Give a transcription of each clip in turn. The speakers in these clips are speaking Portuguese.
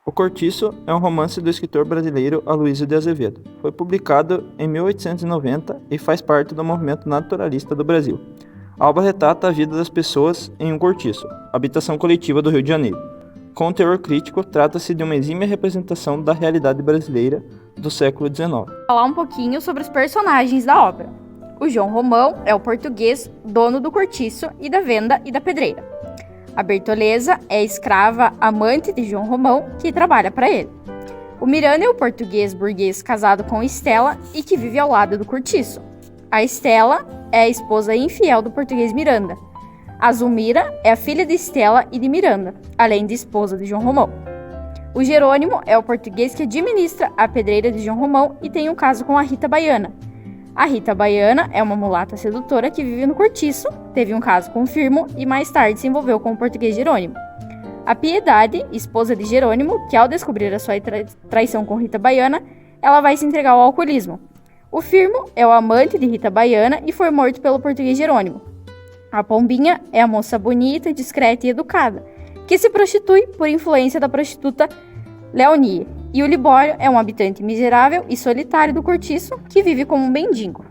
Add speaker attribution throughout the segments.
Speaker 1: O Cortiço é um romance do escritor brasileiro Aloysio de Azevedo. Foi publicado em 1890 e faz parte do movimento naturalista do Brasil. A obra retrata a vida das pessoas em um cortiço, habitação coletiva do Rio de Janeiro. Com teor crítico, trata-se de uma exímia representação da realidade brasileira do século XIX.
Speaker 2: Falar um pouquinho sobre os personagens da obra. O João Romão é o português, dono do cortiço e da venda e da pedreira. A Bertoleza é a escrava amante de João Romão, que trabalha para ele. O Miranda é o português burguês casado com Estela e que vive ao lado do cortiço. A Estela é a esposa infiel do português Miranda. A Zulmira é a filha de Estela e de Miranda, além de esposa de João Romão. O Jerônimo é o português que administra a pedreira de João Romão e tem um caso com a Rita Baiana. A Rita Baiana é uma mulata sedutora que vive no cortiço, teve um caso com o Firmo e mais tarde se envolveu com o português Jerônimo. A Piedade, esposa de Jerônimo, que ao descobrir a sua traição com Rita Baiana, ela vai se entregar ao alcoolismo. O Firmo é o amante de Rita Baiana e foi morto pelo português Jerônimo. A Pombinha é a moça bonita, discreta e educada, que se prostitui por influência da prostituta Leonie. E o Libório é um habitante miserável e solitário do cortiço que vive como um mendigo.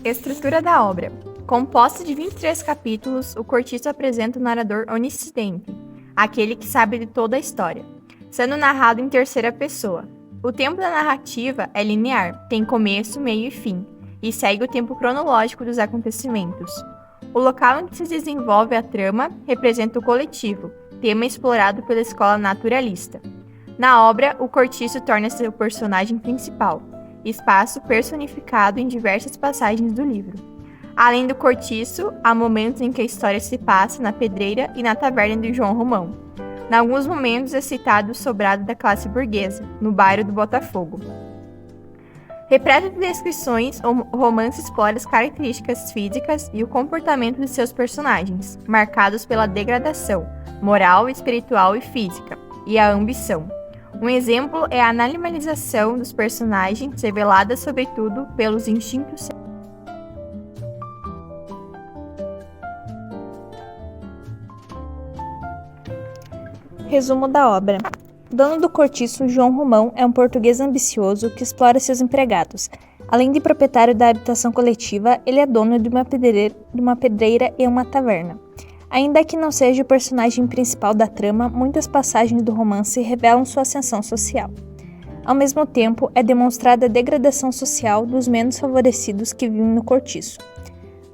Speaker 3: Estrutura da obra. Composta de 23 capítulos, o Cortiço apresenta o narrador onisciente, aquele que sabe de toda a história, sendo narrado em terceira pessoa. O tempo da narrativa é linear, tem começo, meio e fim, e segue o tempo cronológico dos acontecimentos. O local em que se desenvolve a trama representa o coletivo, tema explorado pela escola naturalista. Na obra, o cortiço torna-se o personagem principal, espaço personificado em diversas passagens do livro. Além do cortiço, há momentos em que a história se passa na pedreira e na taverna de João Romão. Em alguns momentos é citado o sobrado da classe burguesa, no bairro do Botafogo. Repleto de descrições, o romance explora as características físicas e o comportamento de seus personagens, marcados pela degradação moral, espiritual e física, e a ambição. Um exemplo é a animalização dos personagens, revelada sobretudo pelos instintos.
Speaker 4: Resumo da obra. O dono do cortiço, João Romão, é um português ambicioso que explora seus empregados. Além de proprietário da habitação coletiva, ele é dono de uma pedreira e uma taverna. Ainda que não seja o personagem principal da trama, muitas passagens do romance revelam sua ascensão social. Ao mesmo tempo, é demonstrada a degradação social dos menos favorecidos que vivem no cortiço.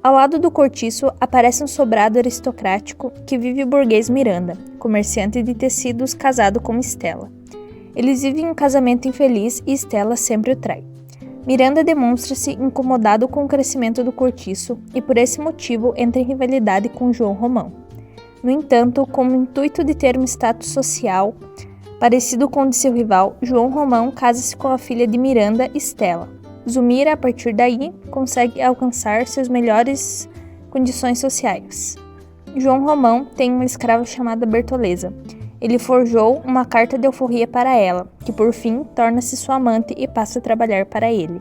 Speaker 4: Ao lado do cortiço, aparece um sobrado aristocrático que vive o burguês Miranda, comerciante de tecidos casado com Estela. Eles vivem um casamento infeliz e Estela sempre o trai. Miranda demonstra-se incomodado com o crescimento do cortiço e por esse motivo entra em rivalidade com João Romão. No entanto, com o intuito de ter um status social parecido com o de seu rival, João Romão casa-se com a filha de Miranda, Estela. Zulmira, a partir daí, consegue alcançar suas melhores condições sociais. João Romão tem uma escrava chamada Bertoleza. Ele forjou uma carta de alforria para ela, que por fim torna-se sua amante e passa a trabalhar para ele.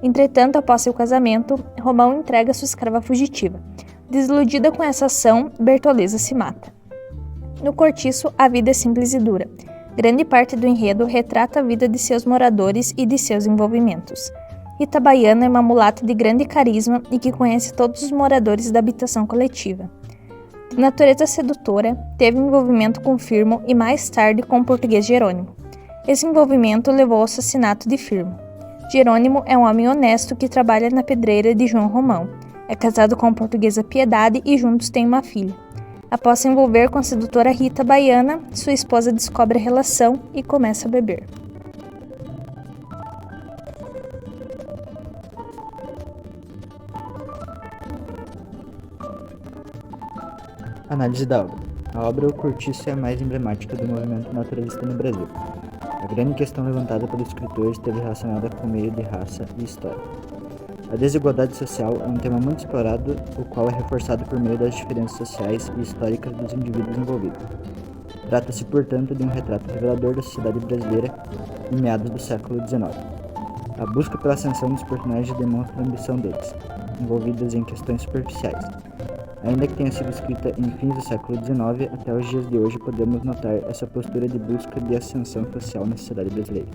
Speaker 4: Entretanto, após seu casamento, Romão entrega sua escrava fugitiva. Desiludida com essa ação, Bertoleza se mata. No cortiço, a vida é simples e dura. Grande parte do enredo retrata a vida de seus moradores e de seus envolvimentos. Rita Baiana é uma mulata de grande carisma e que conhece todos os moradores da habitação coletiva. De natureza sedutora, teve envolvimento com Firmo e mais tarde com o português Jerônimo. Esse envolvimento levou ao assassinato de Firmo. Jerônimo é um homem honesto que trabalha na pedreira de João Romão. É casado com a portuguesa Piedade e juntos têm uma filha. Após se envolver com a sedutora Rita Baiana, sua esposa descobre a relação e começa a beber.
Speaker 1: Análise da obra. A obra O Cortiço é a mais emblemática do movimento naturalista no Brasil. A grande questão levantada pelo escritor esteve relacionada com o meio de raça e história. A desigualdade social é um tema muito explorado, o qual é reforçado por meio das diferenças sociais e históricas dos indivíduos envolvidos. Trata-se, portanto, de um retrato revelador da sociedade brasileira em meados do século XIX. A busca pela ascensão dos personagens demonstra a ambição deles, envolvidas em questões superficiais. Ainda que tenha sido escrita em fins do século XIX, até os dias de hoje podemos notar essa postura de busca de ascensão social na sociedade brasileira.